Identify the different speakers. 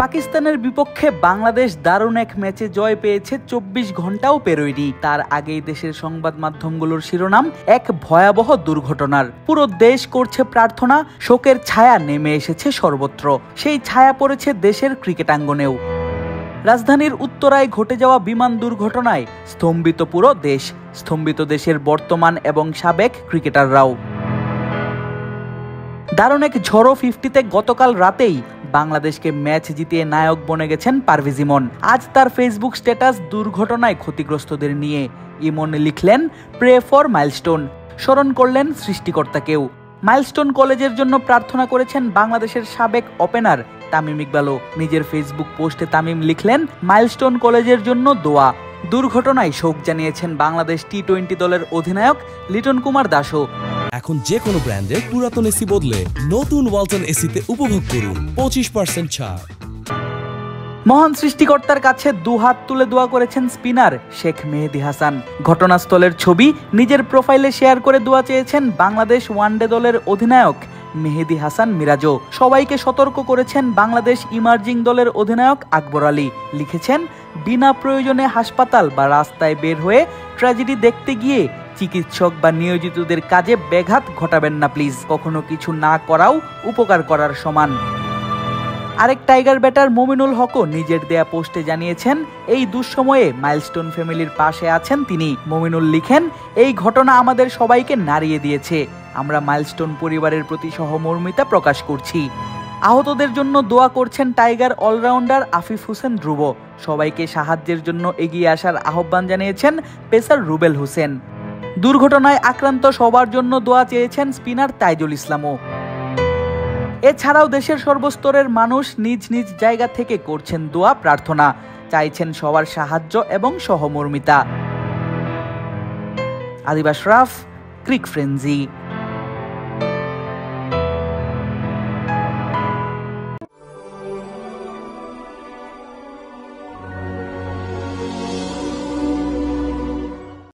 Speaker 1: পাকিস্তানের বিপক্ষে বাংলাদেশ দারুণ এক ম্যাচে জয় পেয়েছে, ২৪ ঘন্টাও পেরোয়নি। তার আগেই দেশের সংবাদ মাধ্যমগুলোর শিরোনাম এক ভয়াবহ দুর্ঘটনার। পুরো দেশ করছে প্রার্থনা, শোকের ছায়া নেমে এসেছে সর্বত্র। সেই ছায়া পড়েছে দেশের ক্রিকেটাঙ্গনেও। রাজধানীর উত্তরায় ঘটে যাওয়া বিমান দুর্ঘটনায় স্তম্ভিত পুরো দেশ, স্তম্ভিত দেশের বর্তমান এবং সাবেক ক্রিকেটাররাও। দারুণ এক ঝড়ো 50-তে গতকাল রাতেই বাংলাদেশকে ম্যাচ জিতিয়ে নায়ক বনে গেছেন পারভেজ ইমন। আজ তার ফেসবুক স্ট্যাটাস দুর্ঘটনায় ক্ষতিগ্রস্তদের নিয়ে। ইমন লিখলেন, প্রে ফর মাইলস্টোন, স্মরণ করলেন সৃষ্টিকর্তাকেও। মাইলস্টোন কলেজের জন্য প্রার্থনা করেছেন বাংলাদেশের সাবেক ওপেনার তামিম ইকবালও। নিজের ফেসবুক পোস্টে তামিম লিখলেন, মাইলস্টোন কলেজের জন্য দোয়া। দুর্ঘটনায় শোক জানিয়েছেন বাংলাদেশ টি-20 দলের অধিনায়ক লিটন কুমার দাসও।
Speaker 2: এখন যে কোনো ব্র্যান্ডের পুরাতন এসি বদলে নতুন ওয়ালটন এসিতে উপভোগ করুন 25% ছাড়।
Speaker 1: মহান সৃষ্টিকর্তার কাছে দুহাত তুলে দোয়া করেছেন স্পিনার শেখ মেহেদী হাসান। ঘটনাস্থলের ছবি নিজের প্রোফাইলে শেয়ার করে দোয়া চেয়েছেন বাংলাদেশ ওয়ানডে দলের অধিনায়ক মেহেদী হাসান মিরাজও। সবাইকে সতর্ক করেছেন বাংলাদেশ ইমার্জিং দলের অধিনায়ক আকবর আলী। লিখেছেন, বিনা প্রয়োজনে হাসপাতাল বা রাস্তায় বের হয়ে ট্র্যাজেডি দেখতে গিয়ে চিকিৎসক বা নিয়োজিতদের কাজে ব্যাঘাত ঘটাবেন না প্লিজ। কখনো কিছু না করাও উপকার করার সমান। আরেক টাইগার ব্যাটার মুমিনুল হকও নিজের দেয়া পোস্টে জানিয়েছেন, এই দুঃসময়ে মাইলস্টোন ফ্যামিলির পাশে আছেন তিনি। মুমিনুল লিখেন, এই ঘটনা আমাদের সবাইকে নাড়িয়ে দিয়েছে। আমরা মাইলস্টোন পরিবারের প্রতি সহমর্মিতা প্রকাশ করছি। আহতদের জন্য দোয়া করছেন টাইগার অলরাউন্ডার আফিফ হোসেন ধ্রুব। সবাইকে সাহায্যের জন্য এগিয়ে আসার আহ্বান জানিয়েছেন পেসার রুবেল হোসেন। দুর্ঘটনায় আক্রান্ত সবার জন্য দোয়া চেয়েছেন স্পিনার তাইজুল ইসলামও। এছাড়াও দেশের সর্বস্তরের মানুষ নিজ নিজ জায়গা থেকে করছেন দোয়া প্রার্থনা, চাইছেন সবার সাহায্য এবং সহমর্মিতা। আদিব আশরাফ, ক্রিক ফ্রেঞ্জি।